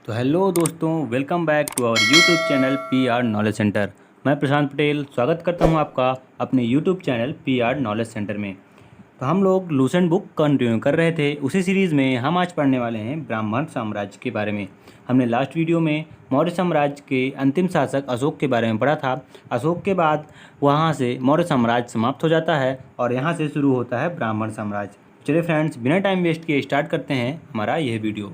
तो हेलो दोस्तों, welcome back to our YouTube channel P R knowledge centre. मैं प्रशांत पटेल स्वागत करता हूं आपका अपने YouTube channel P R knowledge centre में। तो हम लोग लूसेंट बुक कंटिन्यू कर रहे थे। उसी सीरीज़ में हम आज पढ़ने वाले हैं ब्राह्मण साम्राज्य के बारे में। हमने लास्ट वीडियो में मौर्य साम्राज्य के अंतिम शासक अशोक के बारे में पढ़ा था। अशोक के बाद वहाँ से मौर्य साम्राज्य समाप्त हो जाता है और यहाँ से शुरू होता है ब्राह्मण साम्राज्य। चलिए फ्रेंड्स, बिना टाइम वेस्ट किए स्टार्ट करते हैं हमारा यह वीडियो।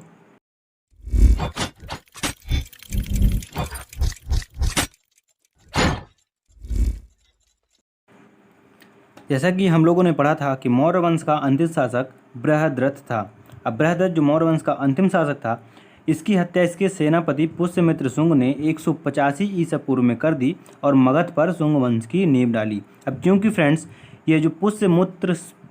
जैसा कि हम लोगों ने पढ़ा था कि मौर्य वंश का अंतिम शासक बृहद्रथ था। अब बृहद्रथ जो मौर्य वंश का अंतिम शासक था, इसकी हत्या इसके सेनापति पुष्यमित्र शुंग ने 185 ईसा पूर्व में कर दी और मगध पर शुंग वंश की नींव डाली। अब क्योंकि फ्रेंड्स ये जो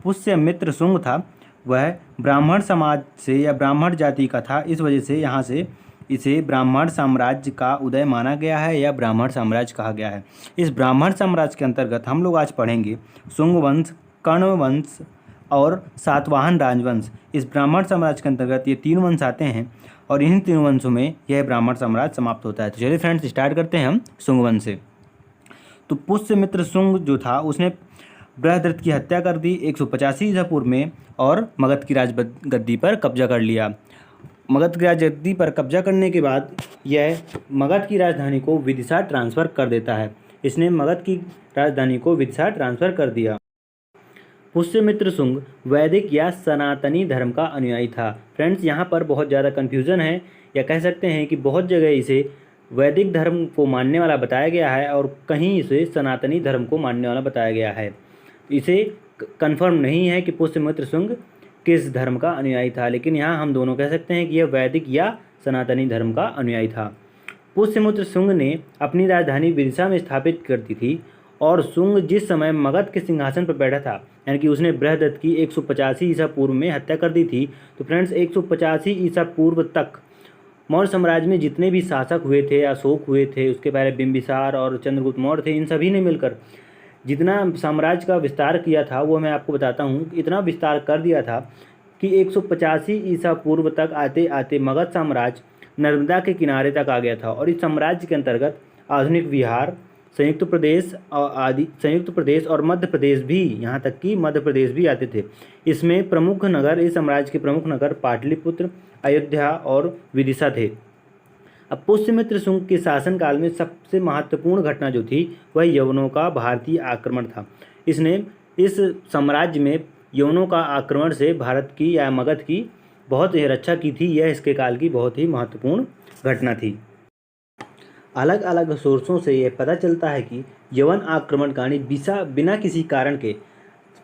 पुष्यमित्र शुंग था वह ब्राह्मण समाज से या ब्राह्मण जाति का था, इस वजह से यहाँ से इसे ब्राह्मण साम्राज्य का उदय माना गया है या ब्राह्मण साम्राज्य कहा गया है। इस ब्राह्मण साम्राज्य के अंतर्गत हम लोग आज पढ़ेंगे शुंग वंश, कर्ण वंश और सातवाहन राजवंश। इस ब्राह्मण साम्राज्य के अंतर्गत ये तीन वंश आते हैं और इन्हीं तीन वंशों में यह ब्राह्मण साम्राज्य समाप्त होता है। तो चलिए फ्रेंड्स, स्टार्ट करते हैं हम शुंग वंश से। तो पुष्यमित्र शुंग जो था उसने बृहद्रथ की हत्या कर दी 185 ईसा पूर्व में और मगध की राजगद्दी पर कब्जा कर लिया। मगध की राजगद्दी पर कब्जा करने के बाद यह मगध की राजधानी को विदिशा ट्रांसफ़र कर देता है। इसने मगध की राजधानी को विदिशा ट्रांसफ़र कर दिया। पुष्यमित्र शुंग वैदिक या सनातनी धर्म का अनुयायी था। फ्रेंड्स, यहाँ पर बहुत ज़्यादा कन्फ्यूज़न है, या कह सकते हैं कि बहुत जगह इसे वैदिक धर्म को मानने वाला बताया गया है और कहीं इसे सनातनी धर्म को मानने वाला बताया गया है। इसे कन्फर्म नहीं है कि पुष्यमित्र शुंग किस धर्म का अनुयायी था, लेकिन यहाँ हम दोनों कह सकते हैं कि यह वैदिक या सनातनी धर्म का अनुयायी था। पुष्यमित्र शुंग ने अपनी राजधानी विदिशा में स्थापित कर दी थी और शुंग जिस समय मगध के सिंहासन पर बैठा था, यानी कि उसने बृहद्रथ की 185 ईसा पूर्व में हत्या कर दी थी। तो फ्रेंड्स, 185 ईसा पूर्व तक मौर्य साम्राज्य में जितने भी शासक हुए थे, अशोक हुए थे, उसके पहले बिंबिसार और चंद्रगुप्त मौर्य थे, इन सभी ने मिलकर जितना साम्राज्य का विस्तार किया था वो मैं आपको बताता हूँ। इतना विस्तार कर दिया था कि 185 ईसा पूर्व तक आते आते मगध साम्राज्य नर्मदा के किनारे तक आ गया था और इस साम्राज्य के अंतर्गत आधुनिक बिहार, संयुक्त प्रदेश और मध्य प्रदेश भी, यहाँ तक कि मध्य प्रदेश भी आते थे। इसमें प्रमुख नगर, इस साम्राज्य के प्रमुख नगर पाटलिपुत्र, अयोध्या और विदिशा थे। अब पुष्यमित्र शुंग के शासनकाल में सबसे महत्वपूर्ण घटना जो थी वह यवनों का भारतीय आक्रमण था। इसने इस साम्राज्य में यवनों का आक्रमण से भारत की या मगध की बहुत ही रक्षा की थी। यह इसके काल की बहुत ही महत्वपूर्ण घटना थी। अलग अलग सोर्सों से यह पता चलता है कि यवन आक्रमणकारी बिना किसी कारण के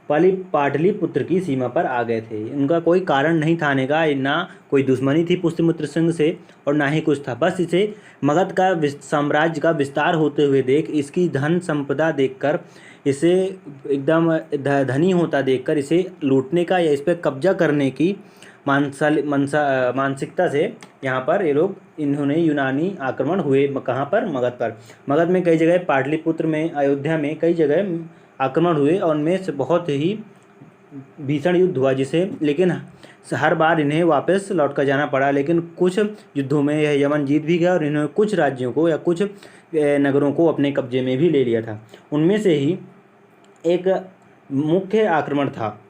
पाटलिपुत्र की सीमा पर आ गए थे। उनका कोई कारण नहीं था आने का, ना कोई दुश्मनी थी पुष्यमित्र शुंग से और ना ही कुछ था। बस इसे मगध का साम्राज्य का विस्तार होते हुए देख, इसकी धन संपदा देखकर, इसे एकदम धनी होता देखकर इसे लूटने का या इस पर कब्जा करने की मानसिकता से यहाँ पर ये लोग, इन्होंने यूनानी आक्रमण हुए। कहाँ पर? मगध पर। मगध में कई जगह, पाटलिपुत्र में, अयोध्या में कई जगह आक्रमण हुए और उनमें से बहुत ही भीषण युद्ध हुआ जिसे, लेकिन हर बार इन्हें वापस लौट कर जाना पड़ा। लेकिन कुछ युद्धों में यह यमन जीत भी गया और इन्होंने कुछ राज्यों को या कुछ नगरों को अपने कब्जे में भी ले लिया था। उनमें से ही एक मुख्य आक्रमण था।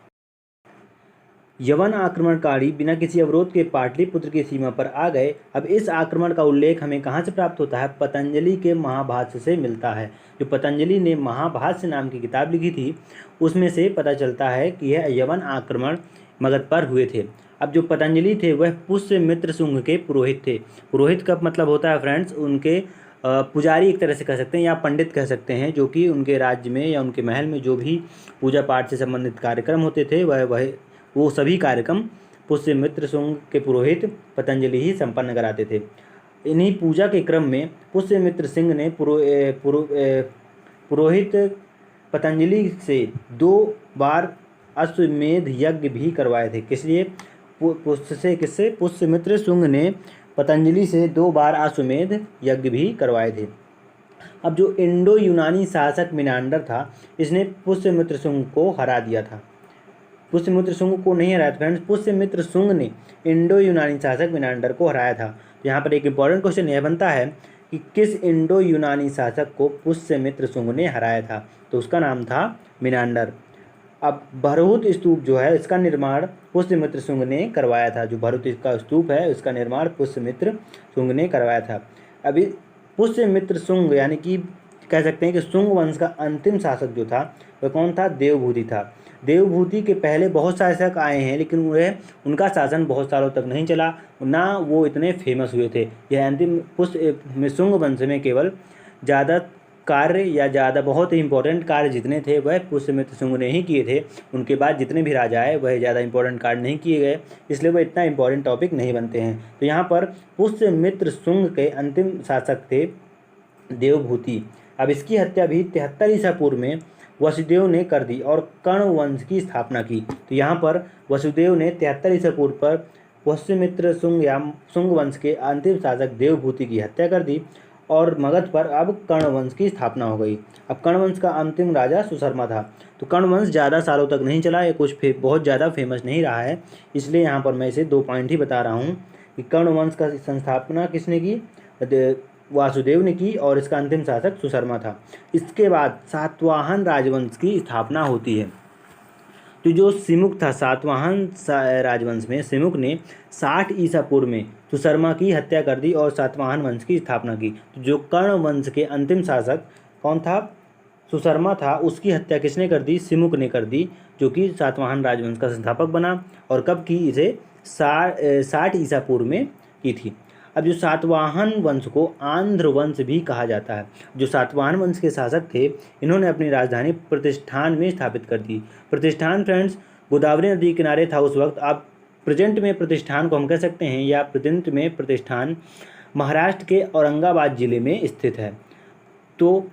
यवन आक्रमणकारी बिना किसी अवरोध के पाटलिपुत्र की सीमा पर आ गए। अब इस आक्रमण का उल्लेख हमें कहाँ से प्राप्त होता है? पतंजलि के महाभाष्य से मिलता है। जो पतंजलि ने महाभाष्य नाम की किताब लिखी थी, उसमें से पता चलता है कि यह यवन आक्रमण मगध पर हुए थे। अब जो पतंजलि थे वह पुष्यमित्र शुंग के पुरोहित थे। पुरोहित का मतलब होता है फ्रेंड्स, उनके पुजारी एक तरह से कह सकते हैं या पंडित कह सकते हैं, जो कि उनके राज्य में या उनके महल में जो भी पूजा पाठ से संबंधित कार्यक्रम होते थे वो सभी कार्यक्रम पुष्यमित्र शुंग के पुरोहित पतंजलि ही संपन्न कराते थे। इन्हीं पूजा के क्रम में पुष्यमित्र सिंह ने पुरोहित पतंजलि से 2 बार अश्वमेध यज्ञ भी करवाए थे। किसलिए? किससे? पुष्यमित्र शुंग ने पतंजलि से 2 बार अश्वमेध यज्ञ भी करवाए थे। अब जो इंडो यूनानी शासक मिनांडर था, इसने पुष्यमित्र शुंग को हरा दिया था। पुष्यमित्र शुंग को नहीं हराया था फ्रेंड्स, पुष्यमित्र शुंग ने इंडो यूनानी शासक मिनांडर को हराया था। तो यहाँ पर एक इम्पॉर्टेंट क्वेश्चन यह बनता है कि किस इंडो यूनानी शासक को पुष्यमित्र शुंग ने हराया था? तो उसका नाम था मिनांडर। अब भरहुत स्तूप जो है इसका निर्माण पुष्यमित्र शुंग ने करवाया था। जो भरहुत का स्तूप है उसका निर्माण पुष्यमित्र शुंग ने करवाया था। अभी पुष्यमित्र शुंग यानी कि कह सकते हैं कि शुंग वंश का अंतिम शासक जो था वह कौन था? देवभूति था। देवभूति के पहले बहुत शासक आए हैं लेकिन उनका शासन बहुत सालों तक नहीं चला, ना वो इतने फेमस हुए थे। यह अंतिम शुंग वंश में केवल ज़्यादा कार्य या ज़्यादा बहुत ही इंपॉर्टेंट कार्य जितने थे वह पुष्यमित्र शुंग ने ही किए थे। उनके बाद जितने भी राजा आए वह ज़्यादा इंपॉर्टेंट कार्य नहीं किए गए, इसलिए वह इतना इंपॉर्टेंट टॉपिक नहीं बनते हैं। तो यहाँ पर पुष्यमित्र शुंग के अंतिम शासक थे देवभूति। अब इसकी हत्या भी 73 ईसा पूर्व में वसुदेव ने कर दी और कर्ण वंश की स्थापना की। तो यहाँ पर वसुदेव ने 73 ईसा पूर्व पर पुष्यमित्र शुंग या शुंग वंश के अंतिम शासक देवभूति की हत्या कर दी और मगध पर अब कर्ण वंश की स्थापना हो गई। अब कर्ण वंश का अंतिम राजा सुशर्मा था। तो कर्ण वंश ज़्यादा सालों तक नहीं चला, ये बहुत ज़्यादा फेमस नहीं रहा है, इसलिए यहाँ पर मैं इसे 2 पॉइंट ही बता रहा हूँ कि कर्ण वंश का संस्थापना किसने की? वासुदेव ने की और इसका अंतिम शासक सुशर्मा था। इसके बाद सातवाहन राजवंश की स्थापना होती है। तो जो सिमुक था सातवाहन राजवंश में सिमुक ने 60 ईसा पूर्व में सुशर्मा की हत्या कर दी और सातवाहन वंश की स्थापना की। तो जो कर्ण वंश के अंतिम शासक कौन था? सुशर्मा था। उसकी हत्या किसने कर दी? सिमुक ने कर दी, जो कि सातवाहन राजवंश का संस्थापक बना। और कब की? इसे 60 ईसा पूर्व में की थी। अब जो सातवाहन वंश को आंध्र वंश भी कहा जाता है। जो सातवाहन वंश के शासक थे इन्होंने अपनी राजधानी प्रतिष्ठान में स्थापित कर दी। प्रतिष्ठान फ्रेंड्स गोदावरी नदी के किनारे था उस वक्त। अब प्रेजेंट में प्रतिष्ठान को हम कह सकते हैं या प्रेजेंट में प्रतिष्ठान महाराष्ट्र के औरंगाबाद जिले में स्थित है। तो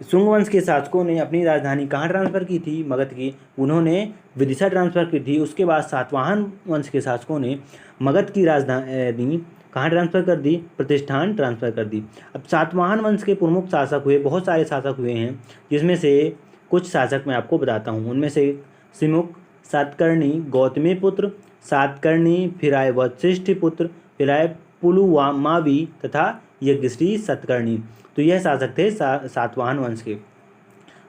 शुंग वंश के शासकों ने अपनी राजधानी कहाँ ट्रांसफ़र की थी? मगध की। उन्होंने विदिशा ट्रांसफ़र की थी। उसके बाद सातवाहन वंश के शासकों ने मगध की राजधानी कहाँ ट्रांसफ़र कर दी? प्रतिष्ठान ट्रांसफ़र कर दी। अब सातवाहन वंश के प्रमुख शासक हुए, बहुत सारे शासक हुए हैं, जिसमें से कुछ शासक मैं आपको बताता हूँ। उनमें से सिमुक, सातकर्णी, गौतमी पुत्र सातकर्णी, फिर आए वशिष्ठ पुत्र, फिर आए पुलुमावी तथा यज्ञश्री सतकर्णी। तो यह शासक थे सातवाहन वंश के।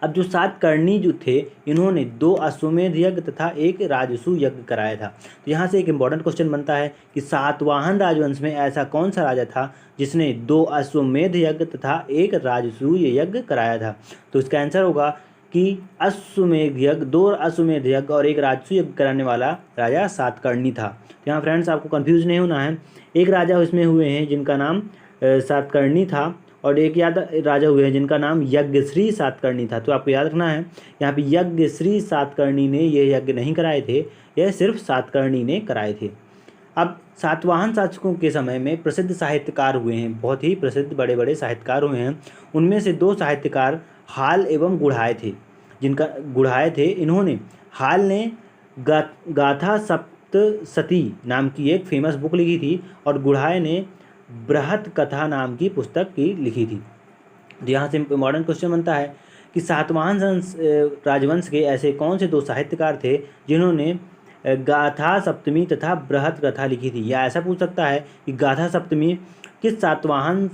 अब जो सातकर्णी जो थे इन्होंने 2 अश्वमेध यज्ञ तथा 1 राजसूय यज्ञ कराया था। तो यहाँ से एक इम्पॉर्टेंट क्वेश्चन बनता है कि सातवाहन राजवंश में ऐसा कौन सा राजा था जिसने 2 अश्वमेध यज्ञ तथा 1 राजसूय यज्ञ कराया था? तो इसका आंसर होगा कि अश्वमेध यज्ञ, 2 अश्वमेध यज्ञ और 1 राजसूय यज्ञ कराने वाला राजा सातकर्णी था। तो यहाँ फ्रेंड्स आपको कंफ्यूज नहीं होना है। एक राजा इसमें हुए हैं जिनका नाम सातकर्णी था और एक राजा हुए हैं जिनका नाम यज्ञश्री सातकर्णी था। तो आपको याद रखना है यहाँ पे यज्ञश्री सातकर्णी ने ये यज्ञ नहीं कराए थे, यह सिर्फ सातकर्णी ने कराए थे। अब सातवाहन शासकों के समय में प्रसिद्ध साहित्यकार हुए हैं, बहुत ही प्रसिद्ध बड़े बड़े साहित्यकार हुए हैं। उनमें से 2 साहित्यकार हाल एवं गुढ़ाए थे। जिनका गुढ़ाए थे इन्होंने, हाल ने गाथा सप्तशती नाम की एक फेमस बुक लिखी थी और गुढ़ाए ने बृहत कथा नाम की पुस्तक की लिखी थी। तो यहाँ से इम्पॉर्टेंट क्वेश्चन बनता है कि सातवाहन राजवंश के ऐसे कौन से 2 साहित्यकार थे जिन्होंने गाथा सप्तमी तथा बृहत कथा लिखी थी? या ऐसा पूछ सकता है कि गाथा सप्तमी किस सातवाहन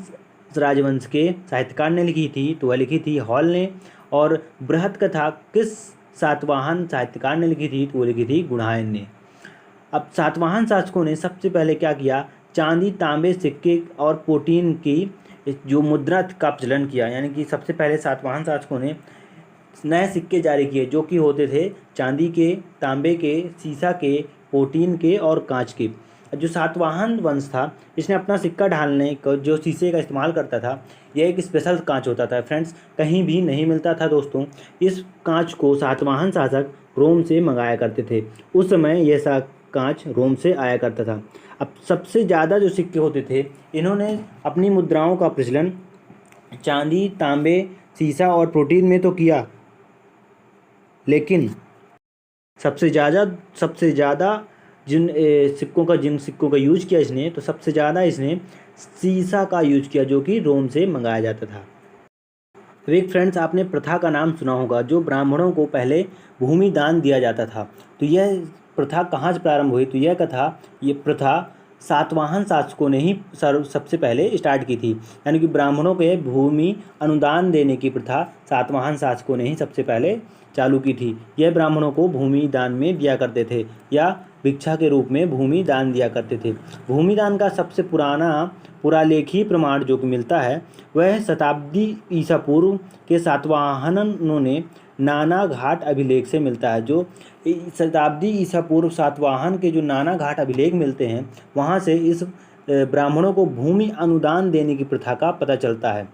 राजवंश के साहित्यकार ने लिखी थी? तो वह लिखी थी हॉल ने। और बृहत कथा किस सातवाहन साहित्यकार ने लिखी थी? तो वो लिखी थी गुढ़ायन ने। अब सातवाहन शासकों ने सबसे पहले क्या किया? चांदी, तांबे, सिक्के और प्रोटीन की जो मुद्रा का प्रचलन किया। यानी कि सबसे पहले सातवाहन शासकों ने नए सिक्के जारी किए जो कि होते थे चांदी के, तांबे के, सीसा के, प्रोटीन के और कांच के। जो सातवाहन वंश था इसने अपना सिक्का ढालने को जो शीशे का इस्तेमाल करता था, यह एक स्पेशल कांच होता था फ्रेंड्स, कहीं भी नहीं मिलता था दोस्तों। इस कांच को सातवाहन शासक रोम से मंगाया करते थे। उस समय यह कांच रोम से आया करता था। अब सबसे ज़्यादा जो सिक्के होते थे इन्होंने अपनी मुद्राओं का प्रचलन चांदी, तांबे, सीसा और प्रोटीन में तो किया, लेकिन सबसे ज़्यादा जिन सिक्कों का यूज किया इसने, तो सबसे ज़्यादा इसने सीसा का यूज किया जो कि रोम से मंगाया जाता था। तो एक फ्रेंड्स आपने प्रथा का नाम सुना होगा, जो ब्राह्मणों को पहले भूमि दान दिया जाता था। तो यह प्रथा कहाँ से प्रारंभ हुई? तो यह प्रथा सातवाहन शासकों ने ही सबसे पहले स्टार्ट की थी। यानी कि ब्राह्मणों के भूमि अनुदान देने की प्रथा सातवाहन शासकों ने ही सबसे पहले चालू की थी। यह ब्राह्मणों को भूमि दान में दिया करते थे या भिक्षा के रूप में भूमि दान दिया करते थे। भूमि दान का सबसे पुरालेखी प्रमाण जो कि मिलता है वह शताब्दी ईसा पूर्व के सातवाहनों ने नाना घाट अभिलेख से मिलता है। जो शताब्दी ईसा पूर्व सातवाहन के जो नाना घाट अभिलेख मिलते हैं वहाँ से इस ब्राह्मणों को भूमि अनुदान देने की प्रथा का पता चलता है,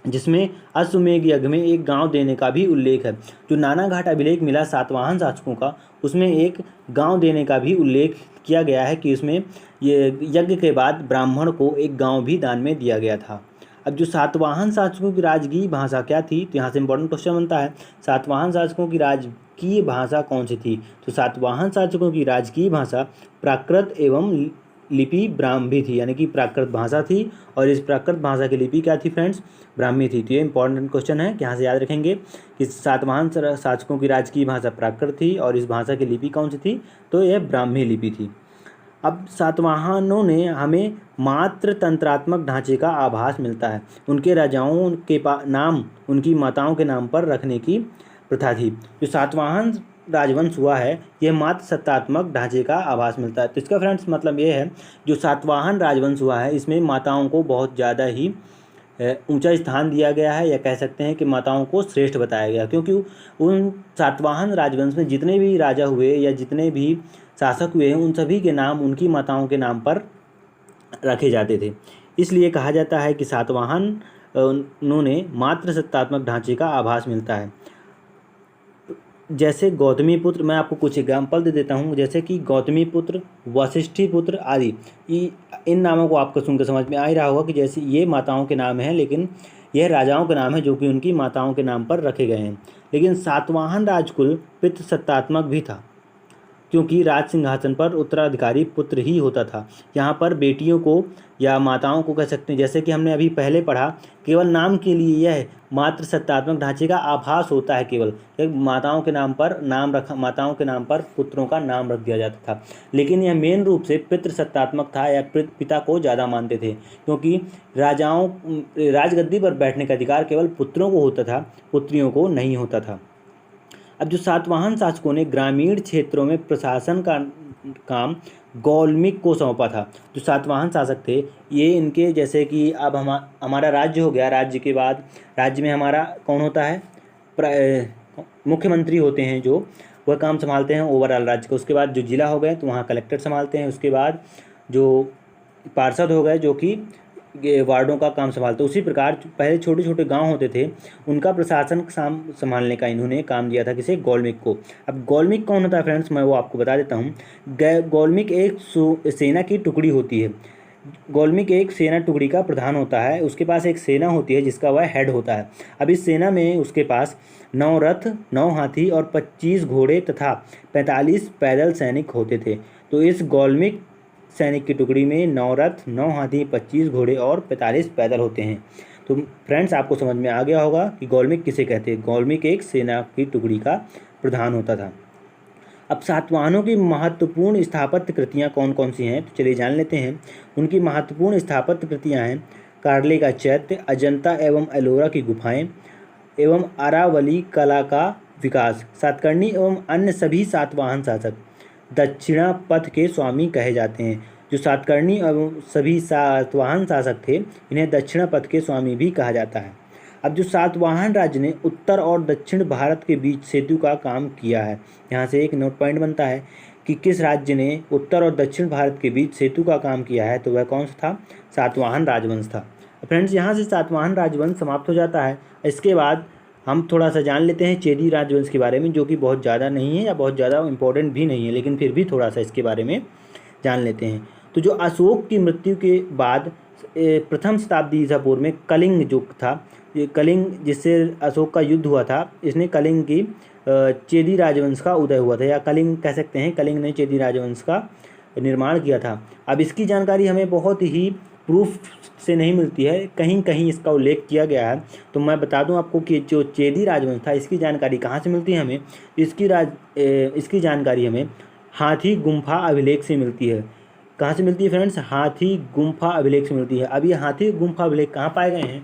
जिसमें अश्वमेध यज्ञ में एक गांव देने का भी उल्लेख है। जो नाना घाट अभिलेख मिला सातवाहन शासकों का, उसमें एक गांव देने का भी उल्लेख किया गया है कि उसमें ये यज्ञ के बाद ब्राह्मण को एक गांव भी दान में दिया गया था। अब जो सातवाहन शासकों की राजकीय भाषा क्या थी, तो यहाँ से इंपॉर्टेंट क्वेश्चन बनता है, सातवाहन शासकों की राजकीय भाषा कौन सी थी? तो सातवाहन शासकों की राजकीय भाषा प्राकृत एवं लिपि ब्राह्मी थी, यानी कि प्राकृत भाषा थी और इस प्राकृत भाषा की लिपि क्या थी फ्रेंड्स? ब्राह्मी थी। तो ये इंपॉर्टेंट क्वेश्चन है कि यहाँ से याद रखेंगे कि सातवाहन शासकों की राजकीय भाषा प्राकृत थी और इस भाषा की लिपि कौन सी थी? तो यह ब्राह्मी लिपि थी। अब सातवाहनों ने हमें मात्र तंत्रात्मक ढांचे का आभास मिलता है। उनके राजाओं के नाम उनकी माताओं के नाम पर रखने की प्रथा थी। जो सातवाहन राजवंश हुआ है यह मात्र सत्तात्मक ढांचे का आभास मिलता है। तो इसका फ्रेंड्स मतलब ये है जो सातवाहन राजवंश हुआ है इसमें माताओं को बहुत ज़्यादा ही ऊंचा स्थान दिया गया है, या कह सकते हैं कि माताओं को श्रेष्ठ बताया गया, क्योंकि उन सातवाहन राजवंश में जितने भी राजा हुए या जितने भी शासक हुए हैं उन सभी के नाम उनकी माताओं के नाम पर रखे जाते थे। इसलिए कहा जाता है कि सातवाहन उन्होंने मात्र सत्तात्मक ढांचे का आभास मिलता है। जैसे गौतमी पुत्र, मैं आपको कुछ एग्जाम्पल दे देता हूँ, जैसे कि गौतमी पुत्र, वशिष्ठी पुत्र आदि, इन नामों को आपको सुनकर समझ में आ ही रहा होगा कि जैसे ये माताओं के नाम हैं, लेकिन यह राजाओं के नाम है जो कि उनकी माताओं के नाम पर रखे गए हैं। लेकिन सातवाहन राजकुल पितृसत्तात्मक भी था, क्योंकि राज सिंहासन पर उत्तराधिकारी पुत्र ही होता था। यहाँ पर बेटियों को या माताओं को कह सकते हैं, जैसे कि हमने अभी पहले पढ़ा, केवल नाम के लिए यह मात्र सत्तात्मक ढांचे का आभास होता है। केवल माताओं के नाम पर माताओं के नाम पर पुत्रों का नाम रख दिया जाता था, लेकिन यह मेन रूप से पितृसत्तात्मक था या पिता को ज़्यादा मानते थे, क्योंकि राजगद्दी पर बैठने का अधिकार केवल पुत्रों को होता था, पुत्रियों को नहीं होता था। अब जो सातवाहन शासकों ने ग्रामीण क्षेत्रों में प्रशासन का काम गौलमिक को सौंपा था। जो सातवाहन शासक थे ये इनके, जैसे कि अब हमारा राज्य हो गया, राज्य के बाद राज्य में हमारा कौन होता है? मुख्यमंत्री होते हैं, जो वह काम संभालते हैं ओवरऑल राज्य को। उसके बाद जो जिला हो गए तो वहाँ कलेक्टर संभालते हैं। उसके बाद जो पार्षद हो गए जो कि वार्डों का काम संभालते। उसी प्रकार पहले छोटे छोटे गांव होते थे, उनका प्रशासन संभालने का इन्होंने काम दिया था किसे? गौलमिक को। अब गौलमिक कौन होता है फ्रेंड्स, मैं वो आपको बता देता हूँ। गौलमिक एक सेना की टुकड़ी होती है। गौलमिक एक सेना टुकड़ी का प्रधान होता है, उसके पास एक सेना होती है जिसका वह हेड होता है। अब इस सेना में उसके पास 9 रथ, 9 हाथी और 25 घोड़े तथा 45 पैदल सैनिक होते थे। तो इस गौलमिक सैनिक की टुकड़ी में 9 रथ, 9 हाथी, 25 घोड़े और 45 पैदल होते हैं। तो फ्रेंड्स आपको समझ में आ गया होगा कि गौलमिक किसे कहते हैं। गौलमिक एक सेना की टुकड़ी का प्रधान होता था। अब सातवाहनों की महत्वपूर्ण स्थापत्य कृतियाँ कौन कौन सी हैं, तो चलिए जान लेते हैं। उनकी महत्वपूर्ण स्थापत्य कृतियाँ हैं कार्ले का चैत्य, अजंता एवं एलोरा की गुफाएं एवं अरावली कला का विकास। सातकर्णी एवं अन्य सभी सातवाहन शासक दक्षिणा पथ के स्वामी कहे जाते हैं। जो सातकर्णी एवं सभी सातवाहन शासक थे इन्हें दक्षिणा पथ के स्वामी भी कहा जाता है। अब जो सातवाहन राज्य ने उत्तर और दक्षिण भारत के बीच सेतु का काम किया है, यहाँ से एक नोट पॉइंट बनता है कि किस राज्य ने उत्तर और दक्षिण भारत के बीच सेतु का काम किया है, तो वह कौन सा था? सातवाहन राजवंश था। फ्रेंड्स यहाँ से सातवाहन राजवंश समाप्त हो जाता है। इसके बाद हम थोड़ा सा जान लेते हैं चेदी राजवंश के बारे में, जो कि बहुत ज़्यादा नहीं है या बहुत ज़्यादा इम्पोर्टेंट भी नहीं है, लेकिन फिर भी थोड़ा सा इसके बारे में जान लेते हैं। तो जो अशोक की मृत्यु के बाद प्रथम शताब्दी ईसा पूर्व में कलिंग जो था, ये कलिंग जिससे अशोक का युद्ध हुआ था, इसने कलिंग की चेदी राजवंश का उदय हुआ था, या कलिंग कह सकते हैं, कलिंग ने चेदी राजवंश का निर्माण किया था। अब इसकी जानकारी हमें बहुत ही प्रूफ से नहीं मिलती है, कहीं कहीं इसका उल्लेख किया गया है। तो मैं बता दूं आपको कि जो चेदी राजवंश था इसकी जानकारी कहाँ से मिलती है हमें? इसकी जानकारी हमें हाथी गुम्फा अभिलेख से मिलती है। कहाँ से मिलती है फ्रेंड्स? हाथी गुम्फा अभिलेख से मिलती है। अब ये हाथी गुम्फा अभिलेख कहाँ पाए गए हैं?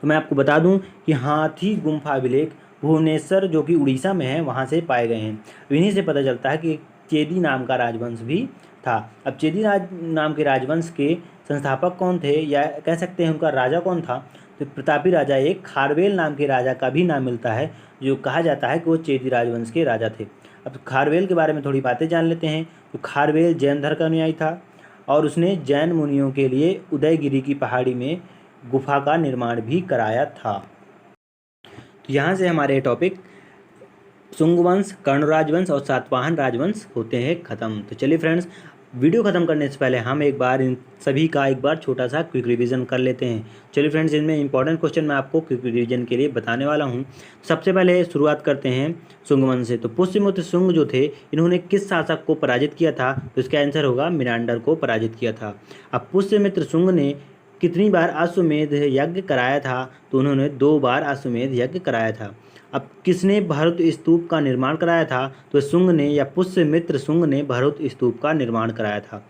तो मैं आपको बता दूं कि हाथी गुम्फा अभिलेख भुवनेश्वर जो कि उड़ीसा में है वहाँ से पाए गए हैं। इन्हीं से पता चलता है कि चेदी नाम का राजवंश भी था। अब चेदी नाम के राजवंश के संस्थापक कौन थे, या कह सकते हैं उनका राजा कौन था? तो प्रतापी राजा एक खारवेल नाम के राजा का भी नाम मिलता है, जो कहा जाता है कि वो चेदी राजवंश के राजा थे। अब खारवेल के बारे में थोड़ी बातें जान लेते हैं। तो खारवेल जैन धर्म का अनुयायी था और उसने जैन मुनियों के लिए उदयगिरी की पहाड़ी में गुफा का निर्माण भी कराया था। तो यहाँ से हमारे टॉपिक शुंग वंश, कर्ण राजवंश और सातवाहन राजवंश होते हैं ख़त्म। तो चलिए फ्रेंड्स, वीडियो ख़त्म करने से पहले हम एक बार इन सभी का एक बार छोटा सा क्विक रिवीजन कर लेते हैं। चलिए फ्रेंड्स, इनमें इंपॉर्टेंट क्वेश्चन मैं आपको क्विक रिवीजन के लिए बताने वाला हूँ। सबसे पहले शुरुआत करते हैं शुंग वंश से। तो पुष्यमित्र शुंग जो थे, इन्होंने किस शासक को पराजित किया था? तो इसका आंसर होगा मिनांडर को पराजित किया था। अब पुष्यमित्र शुंग ने कितनी बार अश्वमेध यज्ञ कराया था? तो उन्होंने 2 बार अश्वमेध यज्ञ कराया था। अब किसने भरत स्तूप का निर्माण कराया था? तो शुंग ने या पुष्यमित्र शुंग ने भरत स्तूप का निर्माण कराया था।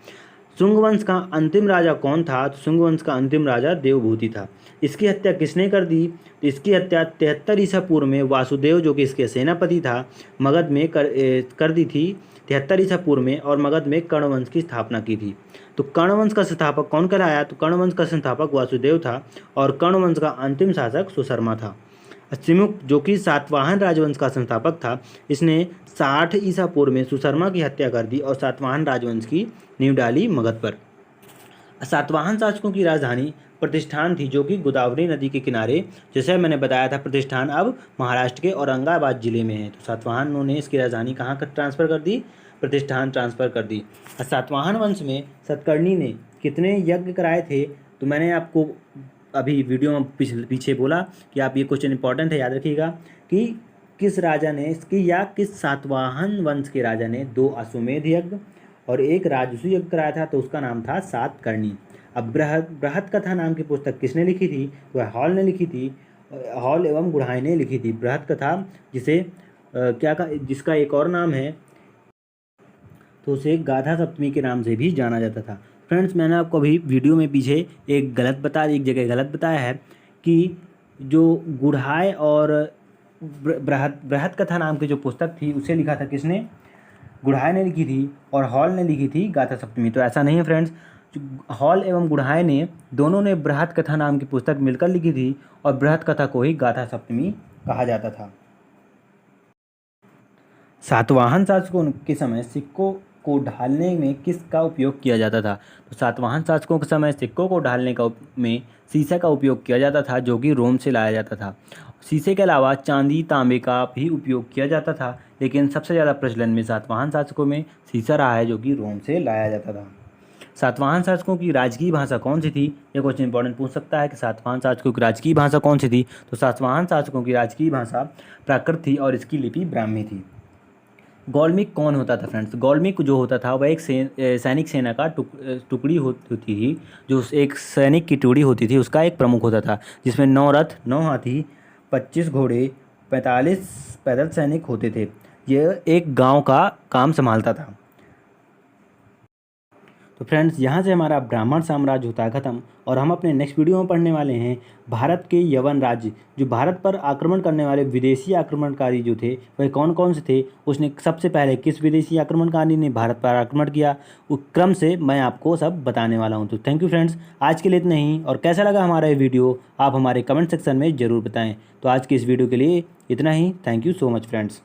शुंग वंश का अंतिम राजा कौन था? तो शुंग वंश का अंतिम राजा देवभूति था। इसकी हत्या किसने कर दी? तो इसकी हत्या 73 ईसा पूर्व में वासुदेव जो कि इसके सेनापति था, मगध में कर दी थी 73 ईसा पूर्व में, और मगध में कर्ण वंश की स्थापना की थी। तो कर्ण वंश का संस्थापक कौन कहलाया? तो कर्ण वंश का संस्थापक वासुदेव था और कर्ण वंश का अंतिम शासक सुशर्मा था। अश्विमुख जो कि सातवाहन राजवंश का संस्थापक था, इसने 60 ईसा पूर्व में सुशर्मा की हत्या कर दी और सातवाहन राजवंश की नींव डाली मगध पर। सातवाहन शासकों की राजधानी प्रतिष्ठान थी, जो कि गोदावरी नदी के किनारे, जैसे मैंने बताया था, प्रतिष्ठान अब महाराष्ट्र के औरंगाबाद जिले में है। तो सातवाहनों ने इसकी राजधानी कहाँ ट्रांसफ़र कर दी? प्रतिष्ठान ट्रांसफ़र कर दी। सातवाहन वंश में सतकर्णी ने कितने यज्ञ कराए थे? तो मैंने आपको अभी वीडियो में पीछे बोला कि आप ये क्वेश्चन इंपॉर्टेंट है, याद रखिएगा कि किस राजा ने इसकी या किस सातवाहन वंश के राजा ने 2 अश्वमेध यज्ञ और 1 राजसूय यज्ञ कराया था? तो उसका नाम था सातकर्णी। अब बृहत कथा नाम की पुस्तक किसने लिखी थी? तो हॉल ने लिखी थी, हॉल एवं गुढ़ाई ने लिखी थी बृहत कथा, जिसे जिसका एक और नाम है, तो उसे गाथा सप्तमी के नाम से भी जाना जाता था। फ्रेंड्स, मैंने आपको अभी वीडियो में पीछे एक जगह गलत बताया है कि जो गुढ़ाई और बृहत कथा नाम की जो पुस्तक थी, उसे लिखा था किसने? गुढ़ाई ने लिखी थी और हॉल ने लिखी थी गाथा सप्तमी। तो ऐसा नहीं है फ्रेंड्स, हॉल एवं गुढ़ाई ने दोनों ने बृहत कथा नाम की पुस्तक मिलकर लिखी थी और बृहत कथा को ही गाथा सप्तमी कहा जाता था। सातवाहन शासकों के समय सिक्कों को ढालने में किसका उपयोग किया जाता था? तो सातवाहन शासकों के समय सिक्कों को ढालने में शीशे का उपयोग किया जाता था, जो कि रोम से लाया जाता था। शीशे के अलावा चांदी, तांबे का भी उपयोग किया जाता था, लेकिन सबसे ज़्यादा प्रचलन में सातवाहन शासकों में शीशा रहा है, जो कि रोम से लाया जाता था। सातवाहन शासकों की राजकीय भाषा कौन सी थी? ये क्वेश्चन इंपॉर्टेंट पूछ सकता है कि सातवाहन शासकों की राजकीय भाषा कौन सी थी? तो सातवाहन शासकों की राजकीय भाषा प्राकृत थी और इसकी लिपि ब्राह्मी थी। गौलमिक कौन होता था फ्रेंड्स? गौलमिक जो होता था वह एक सैनिक सेना का टुकड़ी होती थी, जो एक सैनिक की टुकड़ी होती थी, उसका एक प्रमुख होता था, जिसमें 9 रथ, 9 हाथी, 25 घोड़े, 45 पैदल सैनिक होते थे। यह एक गांव का काम संभालता था। तो फ्रेंड्स, यहाँ से हमारा ब्राह्मण साम्राज्य होता है ख़त्म, और हम अपने नेक्स्ट वीडियो में पढ़ने वाले हैं भारत के यवन राज्य, जो भारत पर आक्रमण करने वाले विदेशी आक्रमणकारी जो थे वह कौन कौन से थे, उसने सबसे पहले किस विदेशी आक्रमणकारी ने भारत पर आक्रमण किया, उस क्रम से मैं आपको सब बताने वाला हूँ। तो थैंक यू फ्रेंड्स, आज के लिए इतना ही, और कैसा लगा हमारा ये वीडियो आप हमारे कमेंट सेक्शन में ज़रूर बताएँ। तो आज की इस वीडियो के लिए इतना ही। Thank you so much friends.